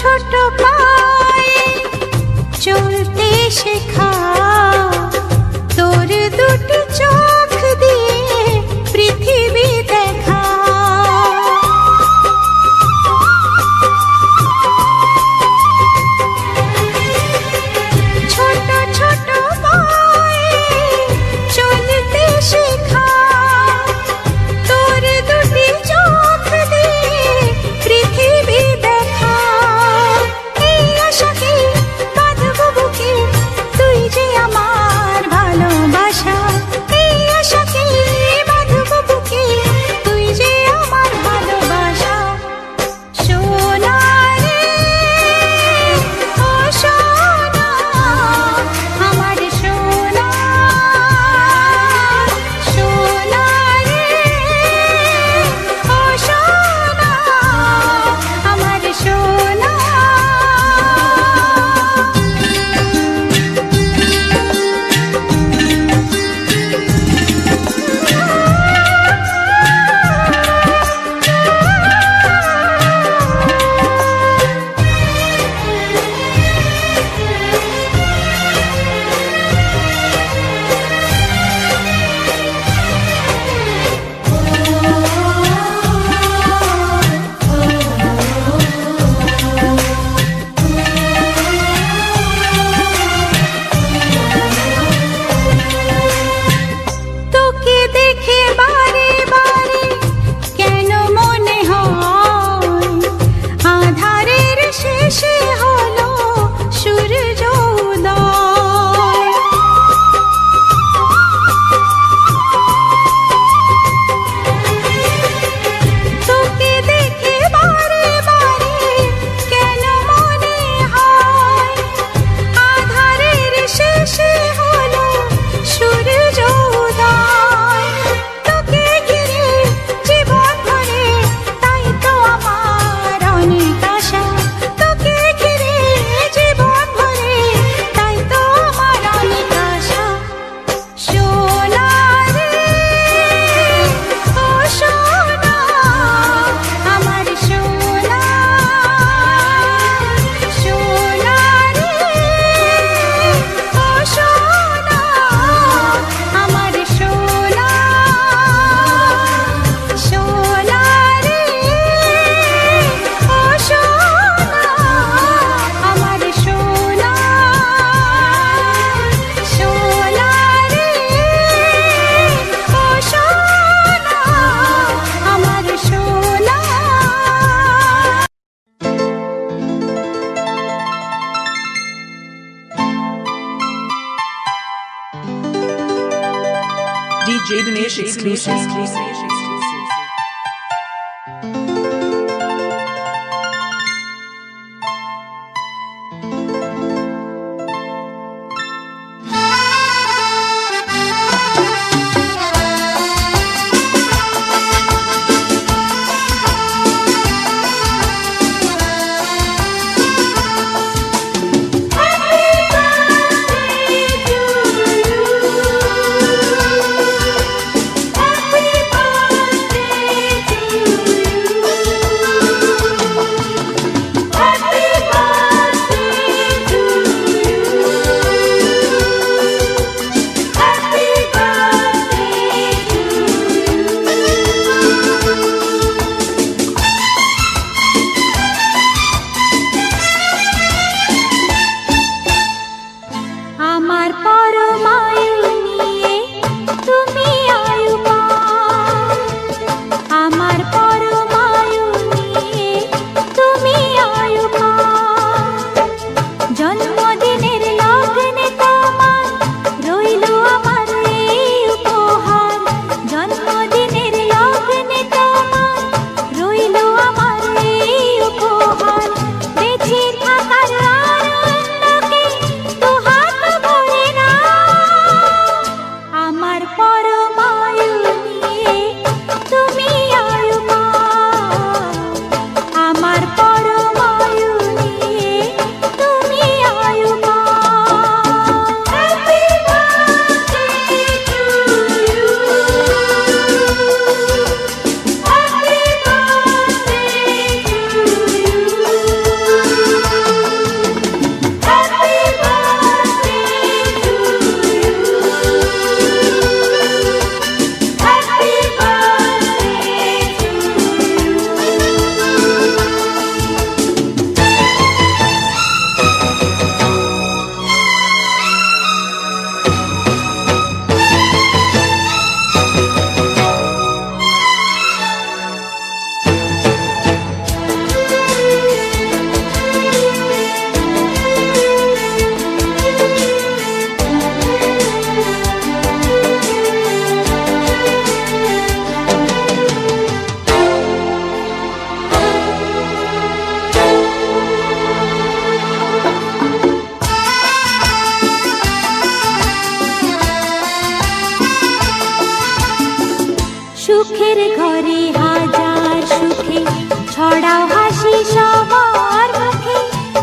ছোট পায়ে চলতে শেখা, তোর দুটি চোখ দিয়ে পৃথিবী দেখা। ছোট ছোট পায়ে চলতে শেখা, তোর দুটি চোখ দিয়ে পৃথিবী দেখা। এই আশাকে বাঁধব বুকে, তুই যে আমার ভালোবাসা। এই আশাকে বাঁধব বুকে, তুই যে আমার ভালোবাসা। সোনা রে ও সোনা, আমার সোনা। সোনা রে ও সোনা, আমার সোনা। তোকে দেখে বারে বারে কেন মনে হয় আধারের শেষে হলো সূর্য উদয়। তোকে দেখে বারে বারে কেন মনে হয় আধারের শেষে হলো সূর্য উদয়। তোকে ঘিরে জীবন ভরে, তাই তো আমার অনেক আশা। তোকে ঘিরে জীবন ভরে, তাই তো আমার অনেক আশা। সোনা রে ও সোনা, আমার সোনা। সোনা রে ও সোনা, আমার সোনা। সোনা রে ও সোনা, আমার সোনা। সোনা রে ও সোনা, আমার সোনা। DJ Dinesh exclusive. আমার পরমায়ু নিয়ে তুমি আয়ু পাও। আমার পরমায়ু নিয়ে তুমি আয়ু পাও। জন্মদিনের লগ্নে তোমার রইল আমার এই উপহার। জন্মদিনের লগ্নে তোমার রইল আমার এই উপহার। বেঁচে থাকার আনন্দকে দুহাত ভরে নাও। আমার পরমায়ু নিয়ে তুমি আয়ু পাও। আমার পরমায়ু নিয়ে তুমি আয়ু পাও। ছড়াও হাসি সবার মুখে,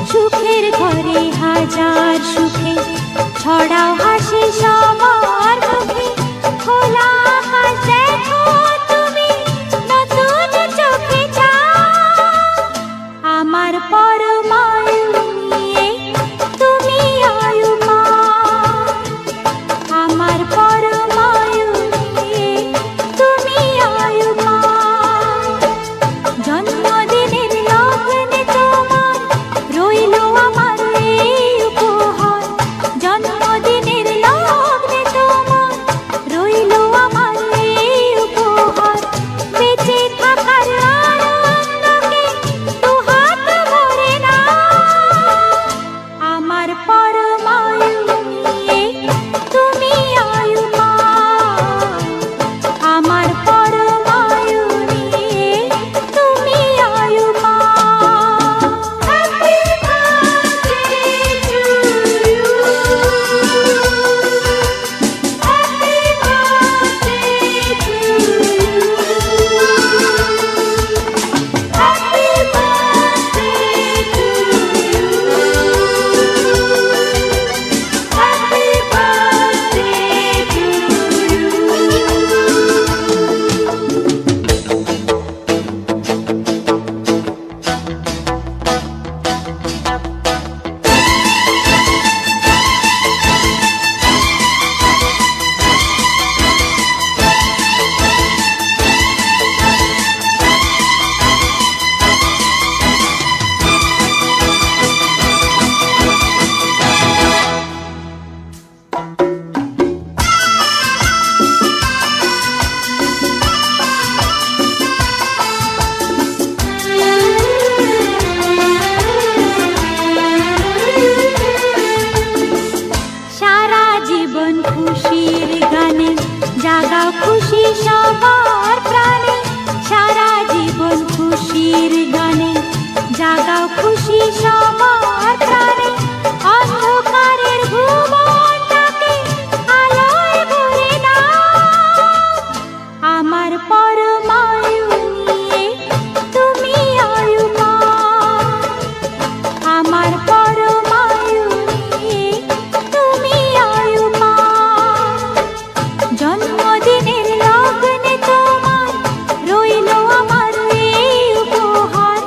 সুখের ঘরে হাজার সুখে। ছড়াও হাসি সবার মুখে, খোলা আকাশ দেখো তুমি নতুন চোখে চাও। আমার পরমায়ু নিয়ে তুমি আয়ু পাও, আমার পরমায়ু নিয়ে তুমি আয়ু পাও। জন্মদিনের লগ্নে তোমার রইল আমার এই উপহার, জন্মদিনের লগ্নে তোমার রইল আমার এই উপহার। বেঁচে থাকার আনন্দকে দুহাত ভরে নাও, আমার পরমায়ু নিয়ে তুমি আয়ু পাও, আমার পরমায়ু নিয়ে তুমি আয়ু পাও। Happy birthday to you, happy birthday to you, happy birthday to you, happy birthday to সারা জীবন খুশির গানে জাগাও খুশি সবার প্রাণে। সারা জীবন খুশির গানে জাগাও খুশি সবার প্রাণে। অন্ধকারের ভুবনটাকে আলোয় ভরে নাও, আমার পরমায়ু নিয়ে তুমি আয়ু পাও, আমার পরমায়ু নিয়ে তুমি আয়ু পাও। জন্মদিনের লগ্নে তোমার রইল আমার এই উপহার,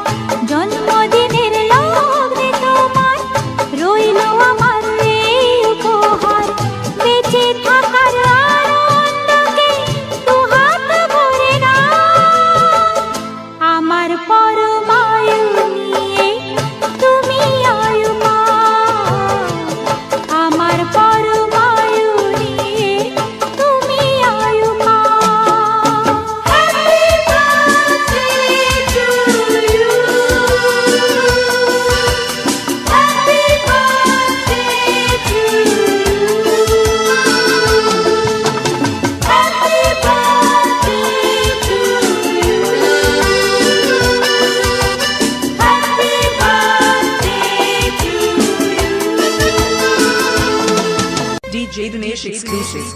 জন্মদিনের লগ্নে তোমার রইল আমার এই উপহার। বেঁচে থাকার আনন্দকে দুহাত ভরে নাও, আমার পরমায়ু নিয়ে তুমি আয়ু পাও, আমার পরমায়ু নিয়ে তুমি আয়ু পাও। Happy birthday to you, happy birthday to you, happy birthday to you, happy birthday to you. DJ Dinesh exclusive.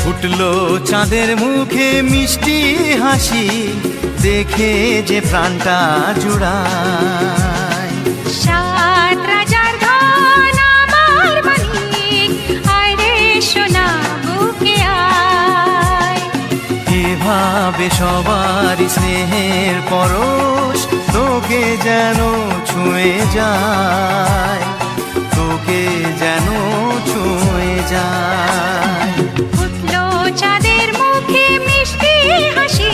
ফুটলো চাঁদের মুখে মিষ্টি হাসি, দেখে যে প্রাণটা জুড়ায়। সাত রাজার ধন আমার মানিক, আয় রে সোনা বুকে আয়। এভাবে সবারই স্নেহের পরশ তোকে যেন ছুঁয়ে যায়, তোকে যেন ছুঁয়ে যায়। ফুটলো চাঁদের মুখে মিষ্টি হাসি,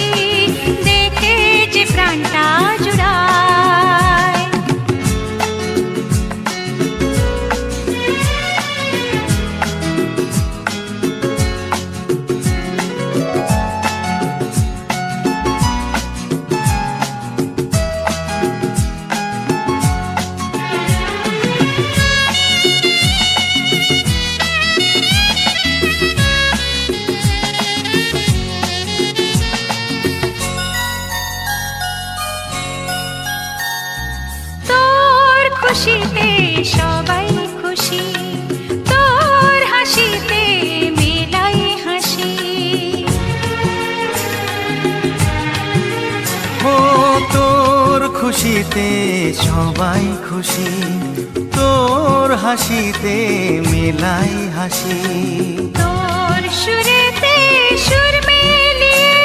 দেখে যে প্রাণটা জুড়ায়। খুশিতে সবাই খুশি, তোর হাসিতে মেলাই হাসি। ও তোর খুশিতে সবাই খুশি, তোর হাসিতে মেলাই হাসি। তোর সুরেতে সুর মিলিয়ে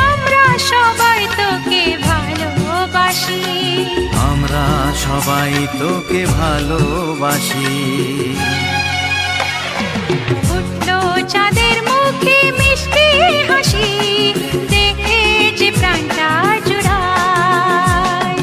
আমরা সবাই তোকে ভালোবাসি, আমরা সবাই তোকে ভালোবাসি। উঠলো চাঁদের মুখে মিষ্টি হাসি, দেখে যে প্রাণটা জুড়ায়।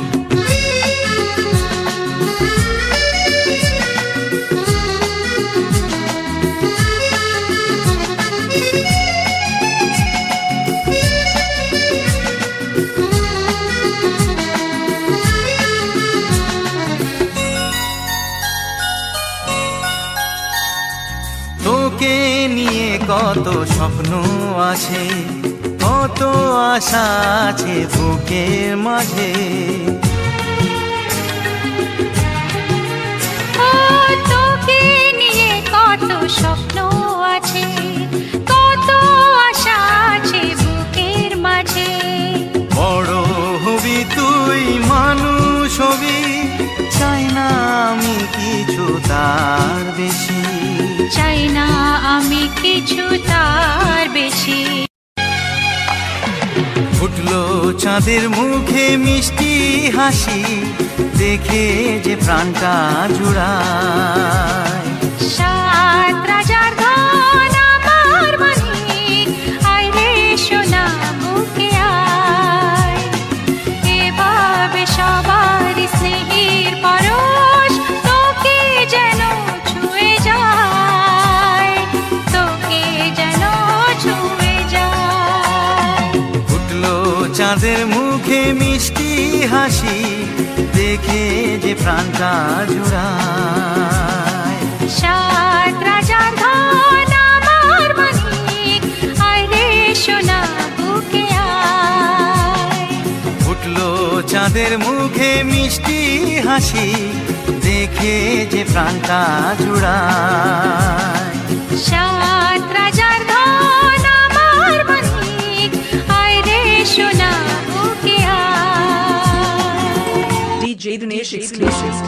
তোকে নিয়ে কত স্বপ্ন আছে, কত আশা আছে বুকের মাঝে। ও তোকে নিয়ে কত স্বপ্ন আছে, কত আশা আছে বুকের মাঝে। বড় হবি তুই মানুষ হবি, চাই না আমি কিছু তার বেশি, চাই না আমি কিছু তার বেশি। ফুটলো চাঁদের মুখে মিষ্টি হাসি, দেখে যে প্রাণটা জুড়ায়। সাত রাজার ধন আমার মানিক, আয় রে সোনা বুকে আয়। এভাবে সবার স্নেহের পরশ তোকে যেন ছুঁয়ে যায়, তোকে যেন ছুঁয়ে যায়। ফুটলো চাঁদের মুখে মিষ্টি হাসি, দেখে যে প্রাণটা জুড়ায়। সাত রাজার ধন আমার মানিক, আয় রে সোনা বুকে আয়। ফুটলো চাঁদের মুখে মিষ্টি হাসি, দেখে যে প্রাণটা জুড়ায়। সাত রাজার ধন আমার মানিক, আয় রে সোনা বুকে আয়। DJ Dinesh exclusive.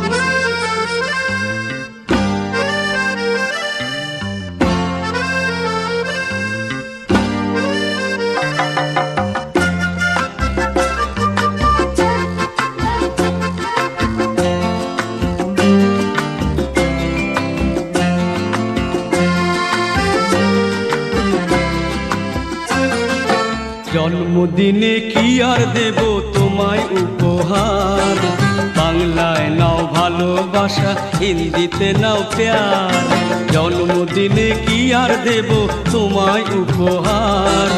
জন্মদিনে কি আর দেব তোমায় উপহার, বাংলায় নাও ভালোবাসা, হিন্দিতে নাও প্যার। জন্মদিনে কি আর দেব তোমায় উপহার,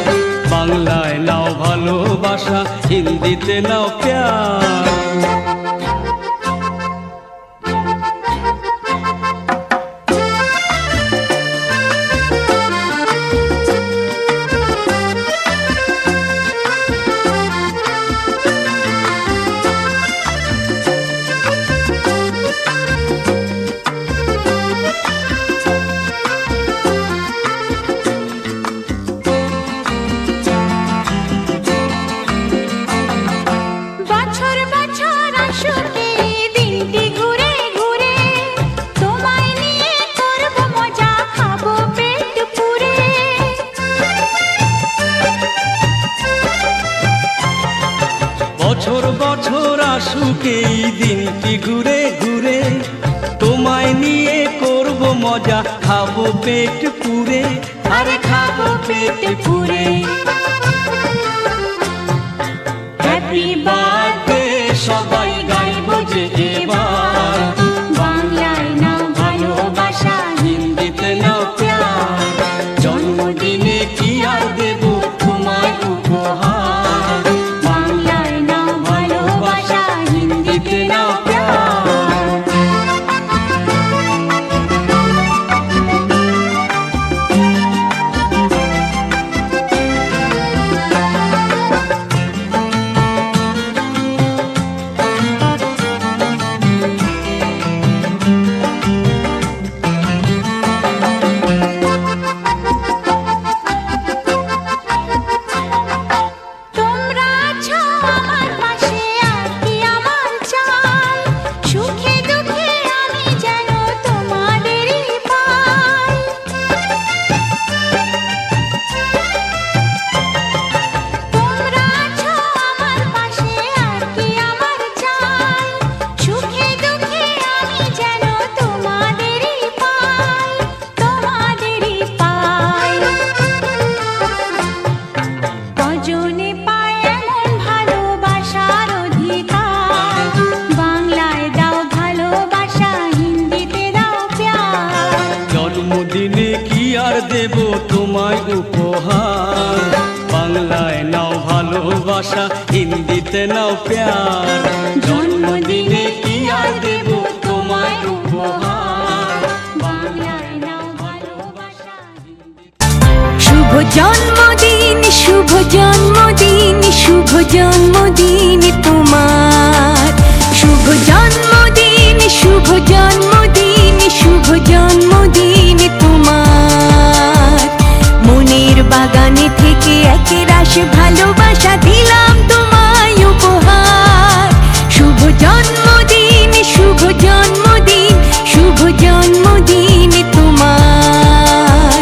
বাংলায় নাও ভালোবাসা, হিন্দিতে নাও প্যার। বছর বছর আসুকে দিনটি ঘুরে ঘুরে, তোমায় নিয়ে করব মজা, খাবো পেট পুরে। বছর বছর আসুক এই দিনটি ঘুরে ঘুরে, তোমায় নিয়ে করব মজা, খাবো পেট পুরে, আরে খাবো পেট পুরে। হ্যাপি বার্থডে সবাই গাইব যে এবার, বাংলায় নাও ভালোবাসা, হিন্দিতে নাও প্যার। জন্মদিনে কি আর দেব তোমায় উপহার, বাংলায় নাও ভালোবাসা, হিন্দিতে নাও প্যার। প্যার জন্মদিনে কি আর দেব তোমায় উপহার বাংলায় নাও ভালোবাসা। শুভ জন্মদিন শুভ জন্মদিন শুভ জন্মদিন তোমার, শুভ জন্মদিন শুভ জন্মদিন শুভ জন্মদিন তোমার। মনের বাগানে থেকে একরাশ ভালোবাসা দিলাম তোমায় উপহার। শুভ জন্মদিন শুভ জন্মদিন শুভ জন্মদিন তোমার।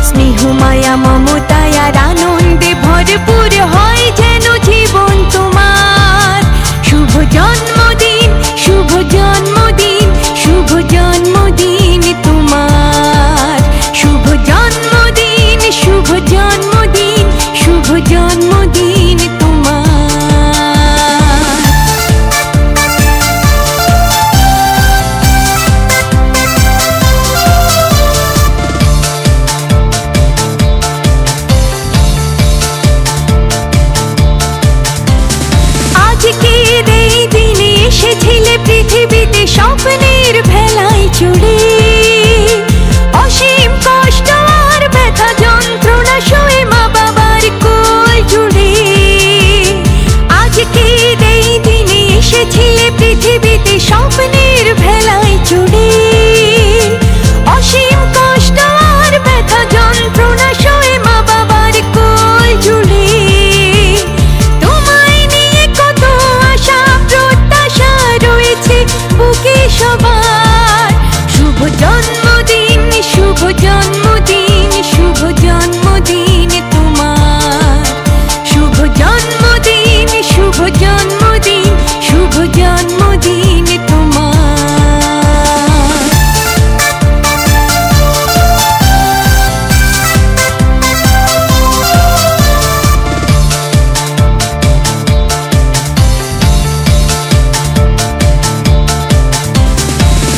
স্নেহ মায়া মমতায় আর আনন্দে ভরপুর হয় যেন জীবন তোমার। শুভ জন্মদিন শুভ জন্মদিন শুভ জন্মদিন তোমার। শুভ জন্মদিন শুভ জন্মদিন শুভ জন্মদিন তোমার। আজকের এই দিনে এসেছিলে পৃথিবীতে স্বপ্নের ভেলায় চড়ে। অসীম কষ্ট আর ব্যথা যন্ত্রণা সয়ে মা বাবার কোল জুড়ে। আজকের এই দিনে এসেছিলে পৃথিবীতে স্বপ্নের ভেলায় চড়ে। অসীম কষ্ট আর ব্যথা যন্ত্রণা সয়ে মা বাবার কোল জুড়ে। তোমায় নিয়ে কত আশা প্রত্যাশা রয়েছে বুকে সবার। শুভ জন্মদিন শুভ জন্মদিন শুভ জন্মদিন তোমার। শুভ জন্মদিন শুভ জন্মদিন শুভ জন্মদিন তোমার।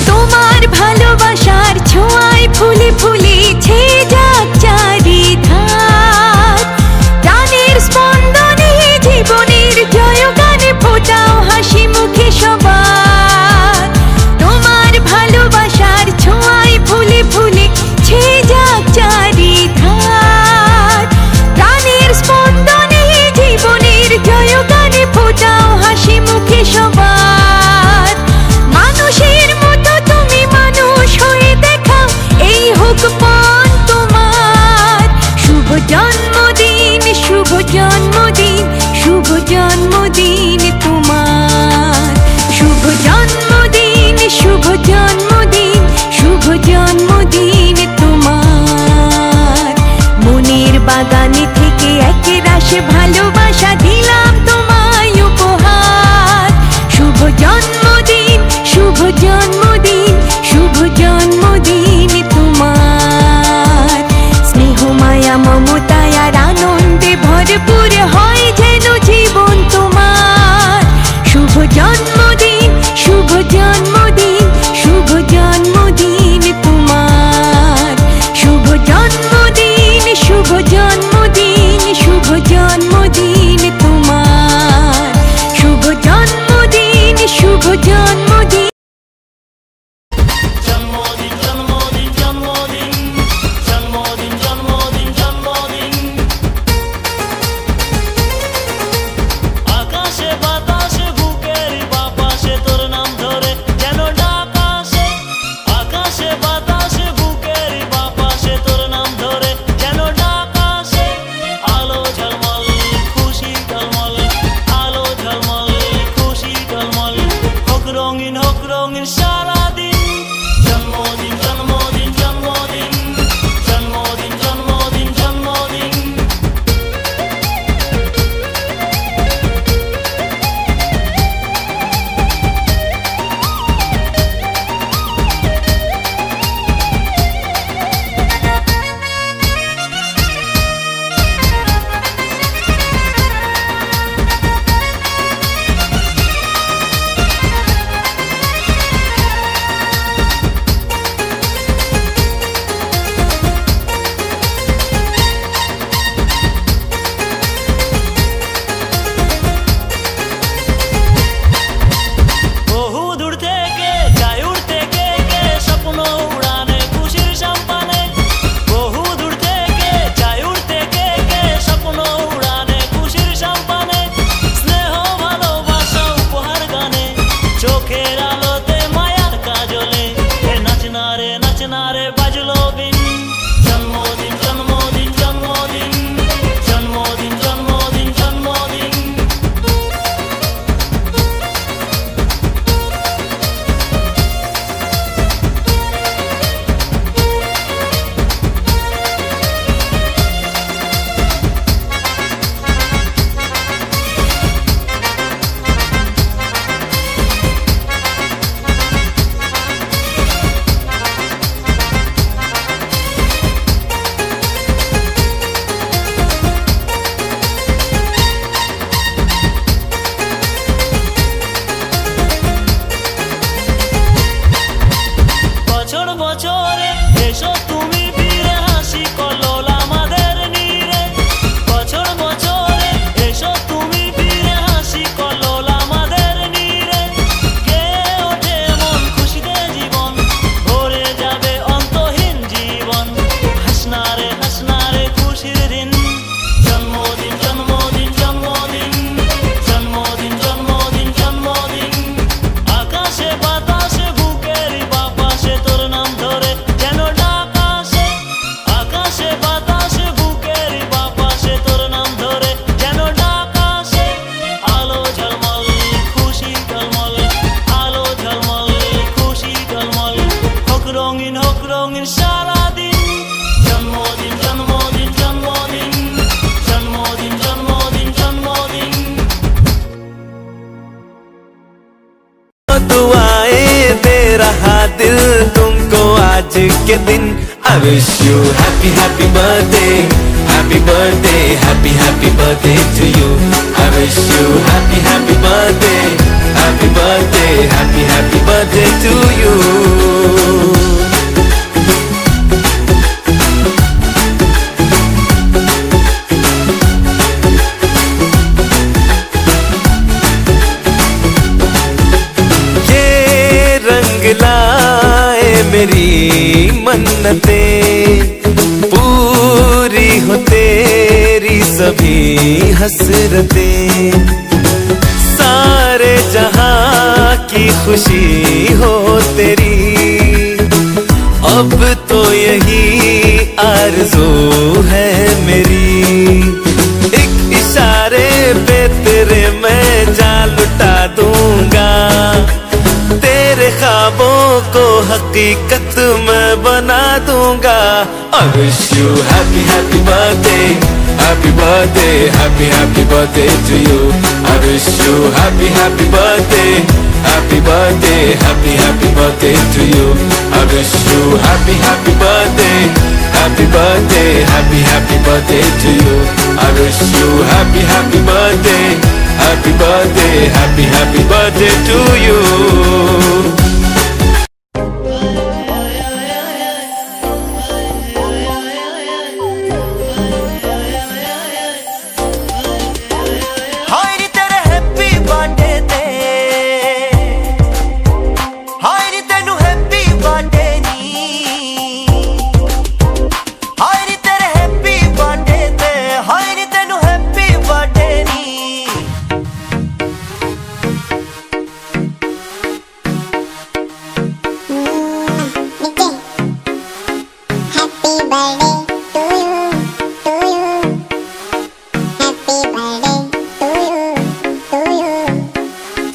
তোমার ভালোবাসার ছোঁয়ায় ফুলে ফুলেছে যাক চারিধার। প্রাণের স্পন্দনে জীবনের জয়গানে ফোটাও হাসি মুখে সবার। তোমার ভালোবাসার ছোঁয়ায় ফুলে ফুলেছে যাক চারিধার। প্রাণের স্পন্দনে জীবনের জয়গানে ফোটাও হাসি মুখে সবার। মানুষের মতো তুমি মানুষ হয়ে দেখাও এই হোক পণ তোমার। শুভ জন্মদিন শুভ জন্মদিন শুভ জন্মদিন তোমার। শুভ জন্মদিন শুভ জন্মদিন শুভ জন্মদিন তোমার। মনের বাগানে থেকে একরাশ ভালোবাসা দিলাম তোমায় উপহার। শুভ জন্মদিন শুভ জন্মদিন শুভ জন্মদিন তোমার। স্নেহ মায়া মমতায় আর আনন্দে ভরপুর হয় যেন জীবন তোমার। শুভ জন্মদিন শুভ জন্মদিন শুভ জন্মদিন তোমার। শুভ জন্মদিন শুভ জন্মদিন শুভ জন্মদিন তোমার। শুভ জন্মদিন শুভ জন্মদিন। জন্মদিন জন্মদিন জন্মদিন জন্মদিন জন্মদিন জন্মদিন আকাশে বাতাসে বুকের বাপাশে তোর নাম ধরে যেন ডাক আসে। আকাশে বাতাসে বুকের বাপাশে তোর নাম ধরে যেন ডাক আসে। আলো ঝলমল খুশি ঝলমল আলো ঝলমল খুশি ঝলমল হোক রঙিন সারাদিন। জন্মদিন জন্মদিন জন্মদিন জন্মদিন জন্মদিন জন্মদিন दिल तुमको आज के दिन। I wish you happy happy birthday, happy birthday, happy happy birthday to you. I wish you happy happy birthday, happy birthday, happy happy birthday to you. लाए मेरी मन्नतें, पूरी हो तेरी सभी हसरतें, सारे जहां की खुशी हो तेरी, अब तो यही आरज़ू है मेरी। एक इशारे पे तेरे मैं जान लुटा दूंगा, तेरे ख्वाबों को हकीकत मैं बना दूंगा। I wish you happy happy birthday, happy birthday, happy happy birthday to you. I wish you happy happy birthday, happy birthday, happy happy birthday to you. I wish you happy happy birthday, happy birthday, happy happy birthday to you. I wish you happy happy birthday, happy birthday, happy happy birthday to you.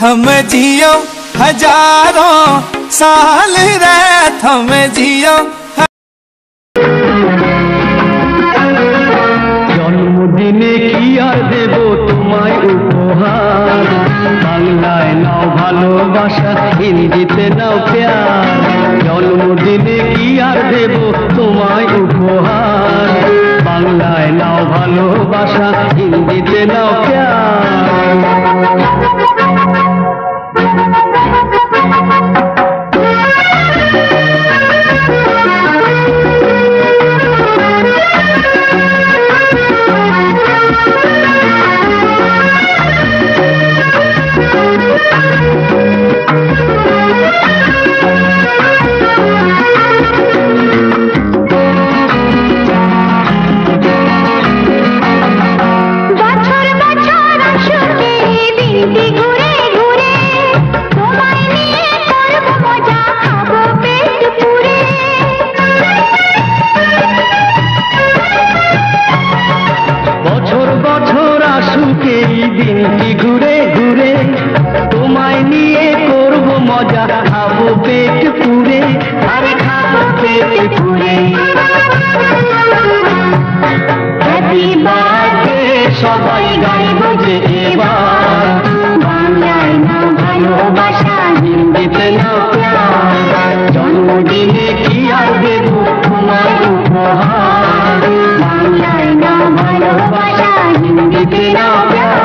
हमें जियो हजारों साल रे, हमें जियो। জন্মদিনে কি আর দেব তোমায় উপহার, বাংলায় নাও ভালোবাসা, হিন্দিতে নাও প্যার। জন্মদিনে কি আর দেব তোমায় উপহার, বাংলায় নাও ভালোবাসা, হিন্দিতে নাও প্যার। দিনটি ঘুরে ঘুরে তোমায় নিয়ে করব মজা, খাবো পেট পুরে, আরে খাবো পেট পুরে। হ্যাপি বার্থডে সবাই গাইব যে এবার, বাংলায় নাও ভালোবাসা, হিন্দিতে নাও প্যার। জন্মদিনে কি আর দেব তোমায় উপহার, বাংলায় নাও ভালোবাসা, হিন্দিতে নাও প্যার।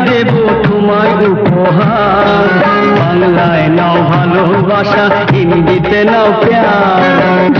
দেব তোমায় উপহার, भाषा हिंदी ते ना प्यार।